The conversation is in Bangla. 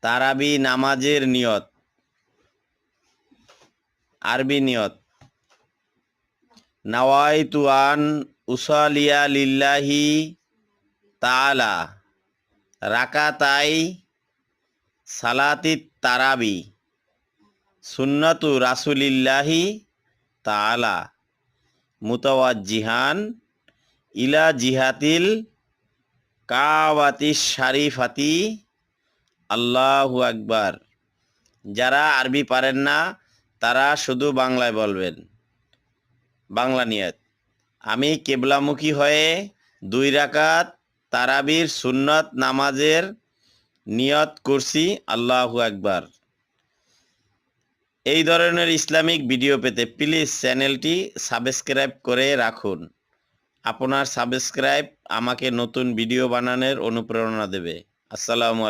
তারাবি নামাজের নিয়ত। আরবি নিয়ত, নাওয়াইতু আন উসালিয়া লিল্লাহি তাআলা রাকাতাই সালাতিত তারাবি সুন্নাতু রাসূলিল্লাহি তাআলা মুতাওয়াজ্জিহান ইলা জিহাতিল কাবাতিশ শারিফাতি। আল্লাহু আকবার। যারা আরবি পারেন না তারা শুধু বাংলায় বলবেন। বাংলা নিয়ত, আমি কিবলামুখী হয়ে 2 রাকাত তারাবির সুন্নত নামাজের নিয়ত করছি। আল্লাহু আকবার। এই ধরনের ইসলামিক ভিডিও পেতে প্লিজ চ্যানেলটি সাবস্ক্রাইব করে রাখুন। আপনার সাবস্ক্রাইব আমাকে নতুন ভিডিও বানানোর অনুপ্রেরণা দেবে। আসসালামু আলাইকুম।